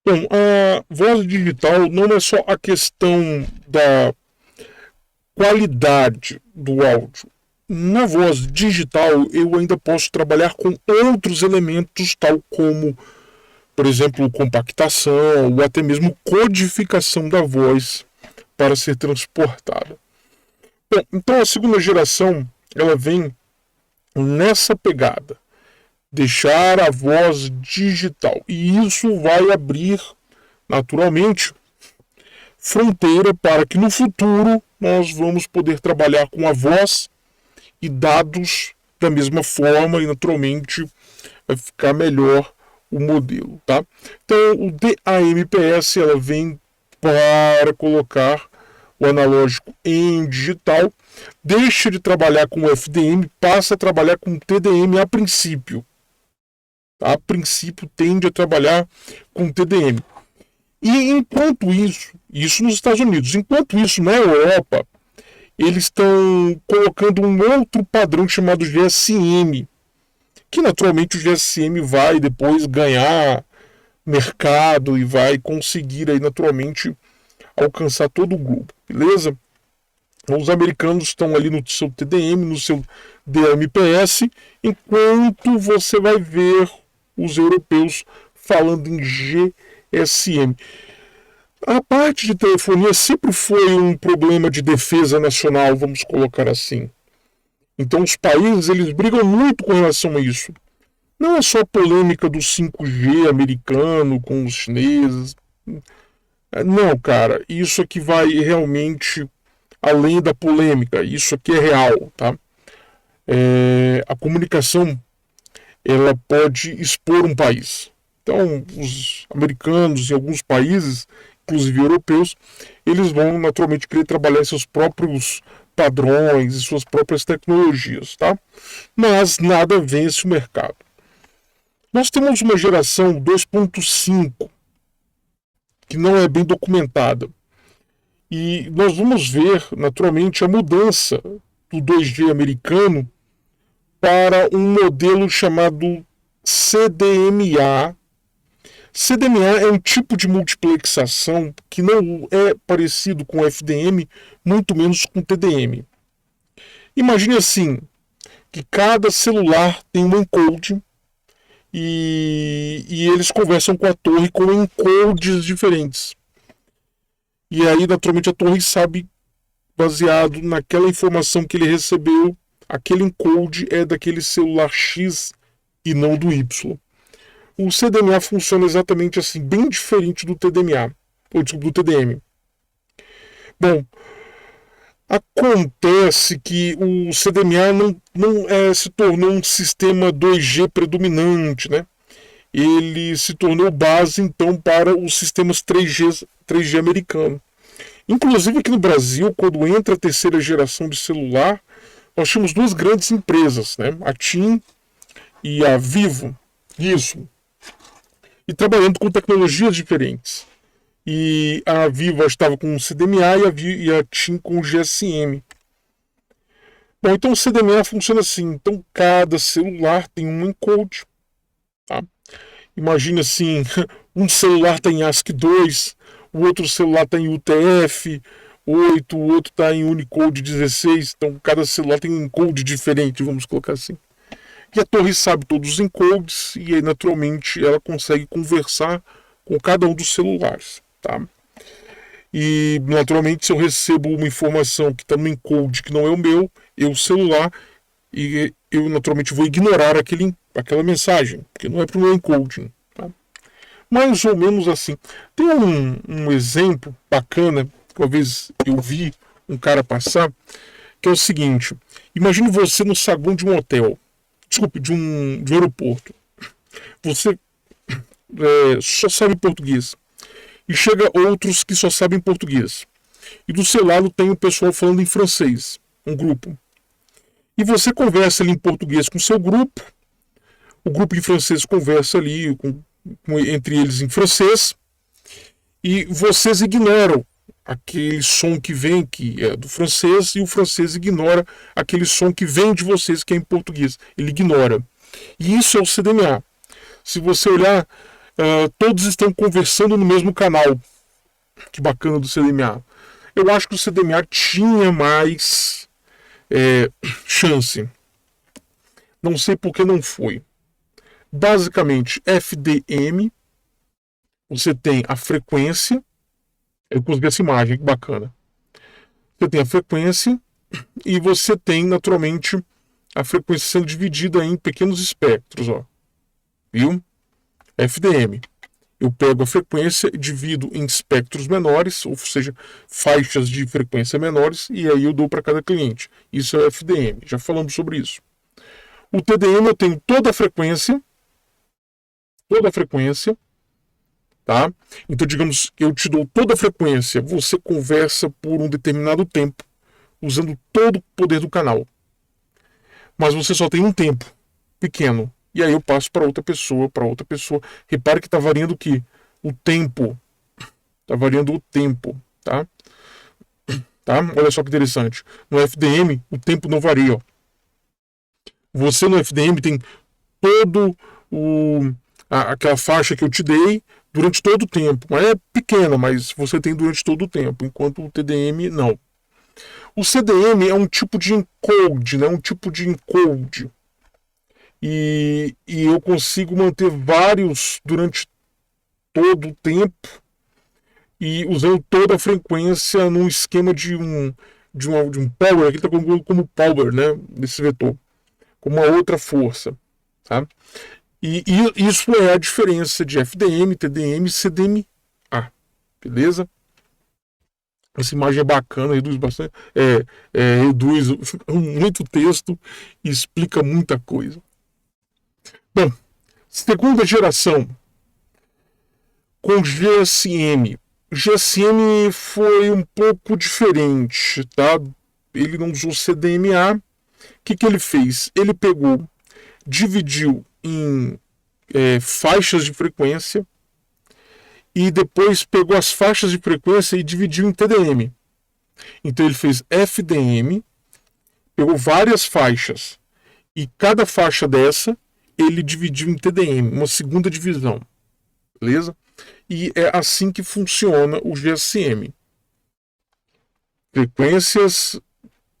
Bom, a voz digital não é só a questão da qualidade do áudio. Na voz digital, eu ainda posso trabalhar com outros elementos, tal como, por exemplo, compactação ou até mesmo codificação da voz para ser transportada. Bom, então a segunda geração ela vem nessa pegada, deixar a voz digital, e isso vai abrir naturalmente fronteira para que no futuro nós vamos poder trabalhar com a voz e dados da mesma forma, e naturalmente vai ficar melhor o modelo, tá? Então o DAMPS ela vem para colocar o analógico em digital, deixa de trabalhar com o FDM, passa a trabalhar com o TDM a princípio. A princípio tende a trabalhar com o TDM. E enquanto isso nos Estados Unidos, enquanto isso na Europa, eles estão colocando um outro padrão chamado GSM, que naturalmente o GSM vai depois ganhar mercado e vai conseguir aí naturalmente alcançar todo o globo, beleza? Os americanos estão ali no seu TDM, no seu DMPS, enquanto você vai ver os europeus falando em GSM. A parte de telefonia sempre foi um problema de defesa nacional, vamos colocar assim. Então os países eles brigam muito com relação a isso. Não é só a polêmica do 5G americano com os chineses. Não, cara, isso aqui vai realmente além da polêmica. Isso aqui é real, tá? A comunicação ela pode expor um país. Então, os americanos e alguns países, inclusive europeus, eles vão naturalmente querer trabalhar seus próprios padrões e suas próprias tecnologias, tá? Mas nada vence o mercado. Nós temos uma geração 2.5 que não é bem documentada. E nós vamos ver, naturalmente, a mudança do 2G americano para um modelo chamado CDMA. CDMA é um tipo de multiplexação que não é parecido com FDM, muito menos com TDM. Imagine assim, que cada celular tem um encode e eles conversam com a torre com encodes diferentes. E aí, naturalmente, a torre sabe, baseado naquela informação que ele recebeu, aquele encode é daquele celular X e não do Y. O CDMA funciona exatamente assim, bem diferente do TDMA, ou do TDM. Bom, acontece que o CDMA não se tornou um sistema 2G predominante, né? Ele se tornou base, então, para os sistemas 3G americano. Inclusive aqui no Brasil, quando entra a terceira geração de celular, nós tínhamos duas grandes empresas, né? A TIM e a Vivo. Isso. E trabalhando com tecnologias diferentes. E a Vivo estava com o CDMA e a TIM com o GSM. Bom, então o CDMA funciona assim. Então cada celular tem um encode. Tá? Imagina assim, um celular está em ASCII 2, o outro celular está em UTF-8, o outro está em Unicode 16. Então cada celular tem um encode diferente, vamos colocar assim. E a torre sabe todos os encodes e aí, naturalmente, ela consegue conversar com cada um dos celulares. Tá? E, naturalmente, se eu recebo uma informação que está no encode que não é o meu, eu, celular, e eu, naturalmente, vou ignorar aquela mensagem, porque não é para o meu encoding. Tá? Mais ou menos assim. Tem um exemplo bacana, que uma vez eu vi um cara passar, que é o seguinte. Imagine você no saguão de um hotel. Desculpe, de um aeroporto. Você só sabe português. E chega outros que só sabem português. E do seu lado tem o pessoal falando em francês. Um grupo. E você conversa ali em português com o seu grupo. O grupo em francês conversa ali entre eles em francês. E vocês ignoram aquele som que vem, que é do francês, e o francês ignora aquele som que vem de vocês, que é em português. Ele ignora. E isso é o CDMA. Se você olhar, todos estão conversando no mesmo canal. Que bacana do CDMA. Eu acho que o CDMA tinha mais chance. Não sei por que não foi. Basicamente, FDM, você tem a frequência. Eu consegui essa imagem, que bacana. Você tem a frequência e você tem, naturalmente, a frequência sendo dividida em pequenos espectros. Ó. Viu? FDM. Eu pego a frequência, divido em espectros menores, ou seja, faixas de frequência menores, e aí eu dou para cada cliente. Isso é o FDM, já falamos sobre isso. O TDM eu tenho toda a frequência, tá? Então, digamos que eu te dou toda a frequência, você conversa por um determinado tempo, usando todo o poder do canal. Mas você só tem um tempo pequeno. E aí eu passo para outra pessoa, Repare que está variando o quê? O tempo. Está variando o tempo, tá? Olha só que interessante. No FDM, o tempo não varia. Ó. Você no FDM tem todo aquela faixa que eu te dei durante todo o tempo. Mas é pequena, mas você tem durante todo o tempo, enquanto o TDM não. O CDM é um tipo de encode, né? E eu consigo manter vários durante todo o tempo e usando toda a frequência num esquema de um power, aqui está como power, né, desse vetor, como uma outra força, tá? E isso é a diferença de FDM, TDM e CDMA, beleza? Essa imagem é bacana, reduz bastante, reduz muito texto e explica muita coisa. Bom, segunda geração com GSM. GSM foi um pouco diferente, tá? Ele não usou CDMA. O que ele fez? Ele pegou, dividiu em faixas de frequência e depois pegou as faixas de frequência e dividiu em TDM. Então ele fez FDM, pegou várias faixas e cada faixa dessa ele dividiu em TDM, uma segunda divisão, beleza? E é assim que funciona o GSM. Frequências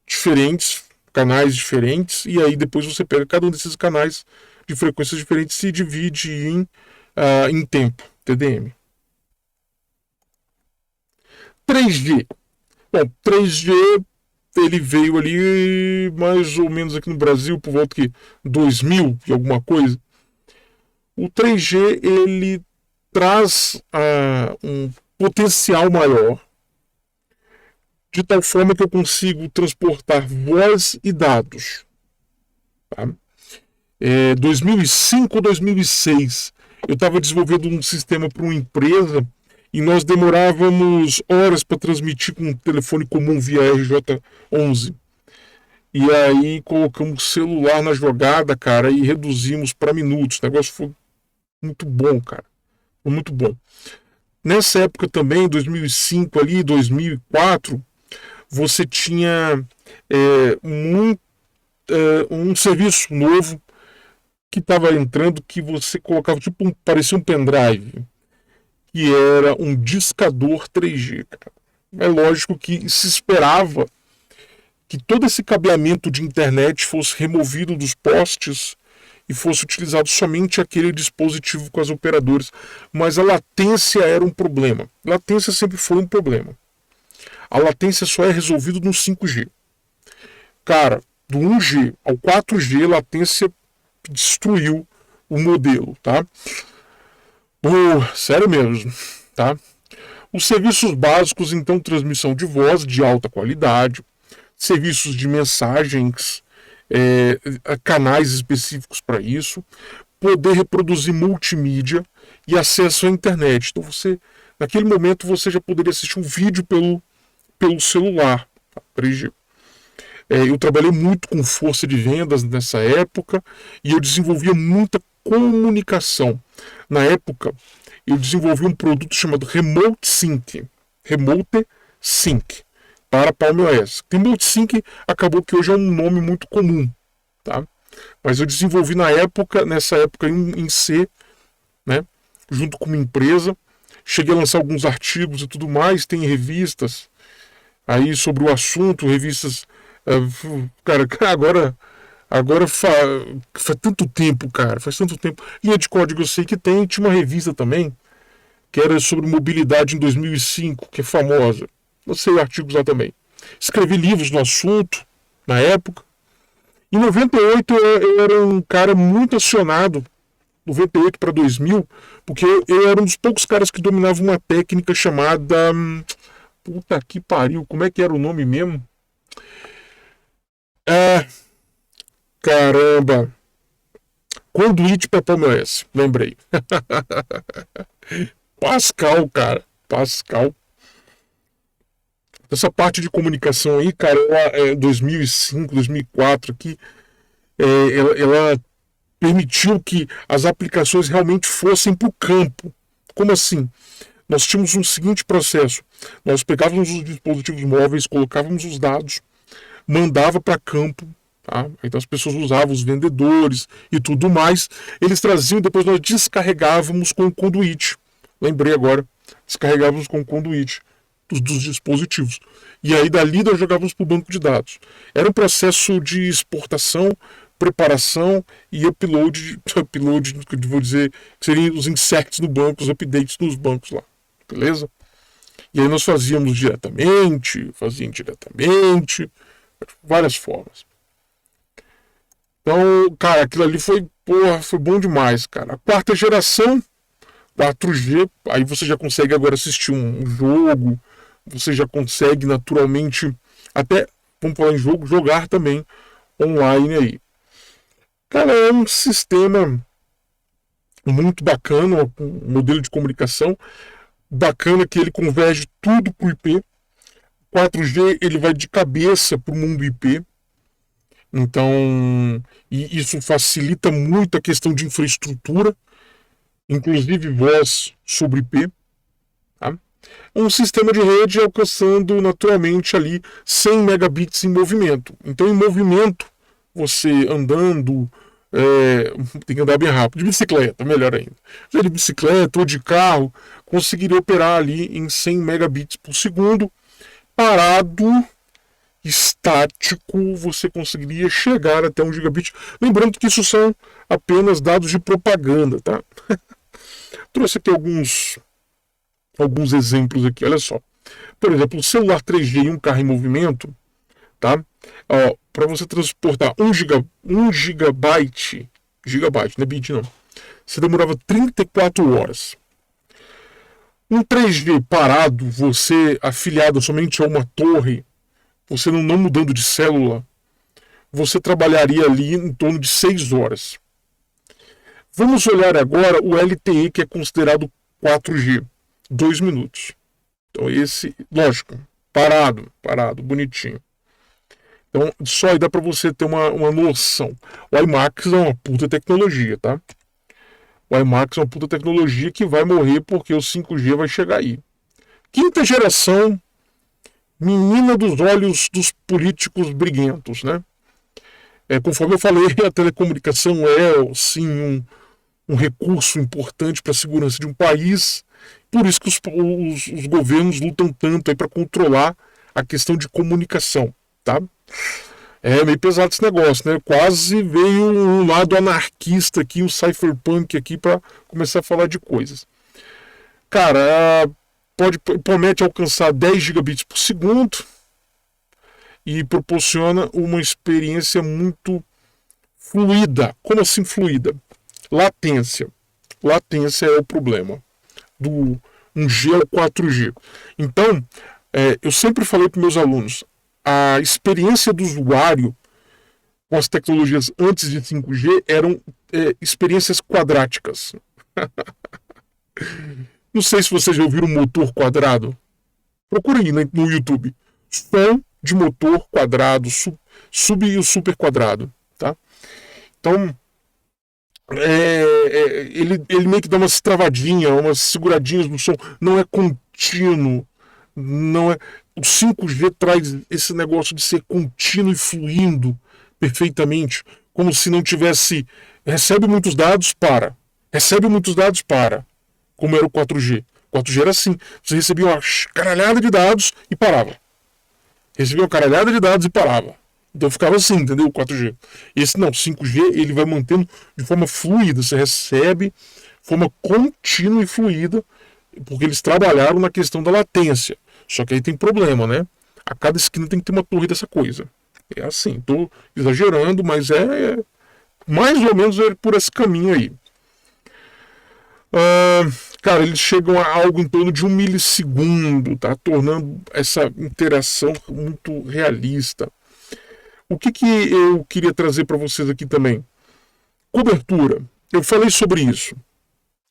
diferentes, canais diferentes, e aí depois você pega cada um desses canais de frequências diferentes e divide em tempo, TDM. 3G. Bom, 3G ele veio ali mais ou menos aqui no Brasil por volta de 2000 e alguma coisa. O 3G ele traz um potencial maior, de tal forma que eu consigo transportar voz e dados. Tá? 2005, 2006, eu estava desenvolvendo um sistema para uma empresa e nós demorávamos horas para transmitir com um telefone comum via RJ11. E aí colocamos celular na jogada, cara, e reduzimos para minutos. O negócio foi muito bom, cara. Foi muito bom. Nessa época também, 2005 ali, 2004, você tinha um serviço novo que estava entrando, que você colocava, parecia um pendrive, que era um discador 3G. Cara. É lógico que se esperava que todo esse cabeamento de internet fosse removido dos postes e fosse utilizado somente aquele dispositivo com as operadoras. Mas a latência era um problema. A latência sempre foi um problema. A latência só é resolvida no 5G. Cara, do 1G ao 4G, a latência destruiu o modelo, tá? Sério mesmo, tá? Os serviços básicos, então, transmissão de voz de alta qualidade, serviços de mensagens, canais específicos para isso, poder reproduzir multimídia e acesso à internet. Então, naquele momento, você já poderia assistir um vídeo pelo celular, 3G. Eu trabalhei muito com força de vendas nessa época e eu desenvolvia muita comunicação. Na época, eu desenvolvi um produto chamado Remote Sync para Palm OS. Remote Sync acabou que hoje é um nome muito comum, tá? Mas eu desenvolvi nessa época em C, né? junto com uma empresa. Cheguei a lançar alguns artigos e tudo mais, tem revistas aí sobre o assunto, revistas. Cara, agora faz tanto tempo, cara, faz tanto tempo. Linha de Código eu sei que tem, tinha uma revista também, que era sobre mobilidade em 2005, que é famosa. Não sei artigos lá também. Escrevi livros no assunto, na época. Em 98 eu era um cara muito acionado, 98 para 2000, porque eu era um dos poucos caras que dominava uma técnica chamada... Puta que pariu, como é que era o nome mesmo? Caramba! Conduite para PalmOS, lembrei. Pascal, cara. Pascal. Essa parte de comunicação aí, cara, ela, 2005, 2004 aqui, ela permitiu que as aplicações realmente fossem para o campo. Como assim? Nós tínhamos um seguinte processo. Nós pegávamos os dispositivos móveis, colocávamos os dados, mandava para campo. Tá? Então as pessoas usavam os vendedores e tudo mais. Eles traziam, depois nós descarregávamos com o conduíte. Lembrei agora. Descarregávamos com o conduíte dos dispositivos. E aí dali nós jogávamos para o banco de dados. Era um processo de exportação, preparação e upload, vou dizer, que seriam os inserts no banco, os updates nos bancos lá. Beleza? E aí nós fazíamos diretamente, várias formas. Então, cara, aquilo ali foi bom demais, cara. A quarta geração, 4G, aí você já consegue agora assistir um jogo, você já consegue naturalmente, até, vamos falar em jogo, jogar também online aí. Cara, é um sistema muito bacana, um modelo de comunicação bacana que ele converge tudo para o IP. 4G ele vai de cabeça para o mundo IP. Então, e isso facilita muito a questão de infraestrutura, inclusive voz sobre IP. Tá? Um sistema de rede alcançando naturalmente ali 100 megabits em movimento. Então, em movimento, você andando, tem que andar bem rápido, de bicicleta, melhor ainda. De bicicleta ou de carro, conseguiria operar ali em 100 megabits por segundo. Parado, estático, você conseguiria chegar até 1 gigabit. Lembrando que isso são apenas dados de propaganda, tá? Trouxe aqui alguns exemplos aqui, olha só. Por exemplo, o celular 3G e um carro em movimento, tá? Para você transportar 1 gigabyte, não é bit não, você demorava 34 horas. Um 3G parado, você afiliado somente a uma torre, você não mudando de célula, você trabalharia ali em torno de 6 horas. Vamos olhar agora o LTE, que é considerado 4G, 2 minutos. Então esse, lógico, parado, bonitinho. Então só aí dá para você ter uma noção. O iMax é uma puta tecnologia, tá? O iMax é uma puta tecnologia que vai morrer porque o 5G vai chegar aí. Quinta geração, menina dos olhos dos políticos briguentos, né? Conforme eu falei, a telecomunicação é, sim, um recurso importante para a segurança de um país. Por isso que os governos lutam tanto para controlar a questão de comunicação, tá? É meio pesado esse negócio, né? Quase veio um lado anarquista aqui, um cypherpunk aqui para começar a falar de coisas. Cara, promete alcançar 10 gigabits por segundo e proporciona uma experiência muito fluida. Como assim fluida? Latência. Latência é o problema do 1G ao 4G. Então, eu sempre falei para meus alunos, a experiência do usuário com as tecnologias antes de 5G eram experiências quadráticas. Não sei se vocês já ouviram motor quadrado. Procure aí no YouTube. Som de motor quadrado, sub e o super quadrado. Tá? Então, ele meio que dá umas travadinhas, umas seguradinhas no som. Não é contínuo. Não é... O 5G traz esse negócio de ser contínuo e fluindo perfeitamente, como se não tivesse... Recebe muitos dados, para. Recebe muitos dados, para. como era o 4G. O 4G era assim, você recebia uma caralhada de dados e parava. Recebia uma caralhada de dados e parava. Então ficava assim, entendeu? O 4G. Esse não, 5G, ele vai mantendo de forma fluida. Você recebe de forma contínua e fluida, porque eles trabalharam na questão da latência. Só que aí tem problema, né? A cada esquina tem que ter uma torre dessa coisa. É assim, tô exagerando, mas é mais ou menos por esse caminho aí. Cara, eles chegam a algo em torno de 1 milissegundo, tá? Tornando essa interação muito realista. O que eu queria trazer para vocês aqui também? Cobertura. Eu falei sobre isso.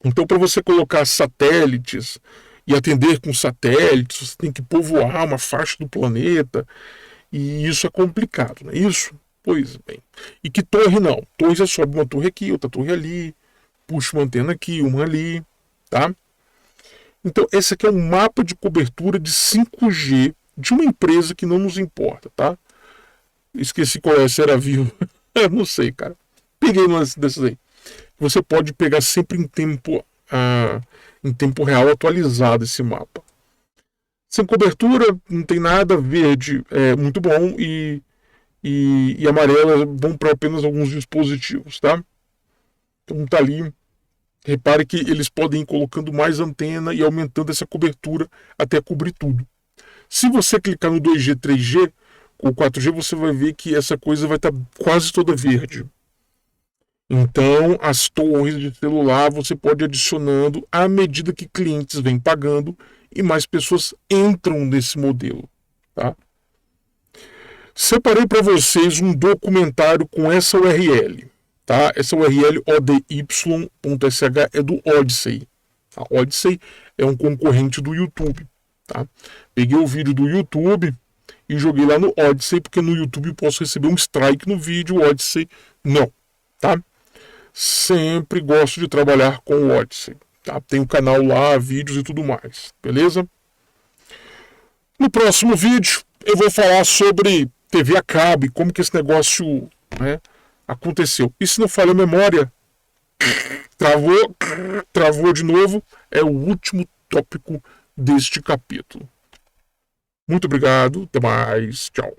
Então, para você colocar satélites e atender com satélites, você tem que povoar uma faixa do planeta. E isso é complicado, não é isso? Pois bem. E que torre não? Torre já sobe uma torre aqui, outra torre ali, puxa uma antena aqui, uma ali, tá? Então, esse aqui é um mapa de cobertura de 5G de uma empresa que não nos importa, tá? Esqueci qual é, se era Vivo. Eu não sei, cara. Peguei uma dessas aí. Você pode pegar sempre em tempo real atualizado esse mapa. Sem cobertura, não tem nada. Verde é muito bom e amarelo é bom para apenas alguns dispositivos, tá? Então tá ali. Repare que eles podem ir colocando mais antena e aumentando essa cobertura até cobrir tudo. Se você clicar no 2G, 3G, com o 4G, você vai ver que essa coisa vai estar quase toda verde. Então, as torres de celular você pode ir adicionando à medida que clientes vêm pagando e mais pessoas entram nesse modelo, tá? Separei para vocês um documentário com essa URL, tá? Essa URL ody.sh é do Odyssey. A Odyssey é um concorrente do YouTube, tá? Peguei o vídeo do YouTube e joguei lá no Odyssey, porque no YouTube eu posso receber um strike no vídeo, o Odyssey não, tá? Sempre gosto de trabalhar com o Odyssey, tá? Tem um canal lá, vídeos e tudo mais, beleza? No próximo vídeo eu vou falar sobre TV a cabo e como que esse negócio, né, aconteceu. E se não falha a memória, travou de novo, é o último tópico deste capítulo. Muito obrigado, até mais, tchau.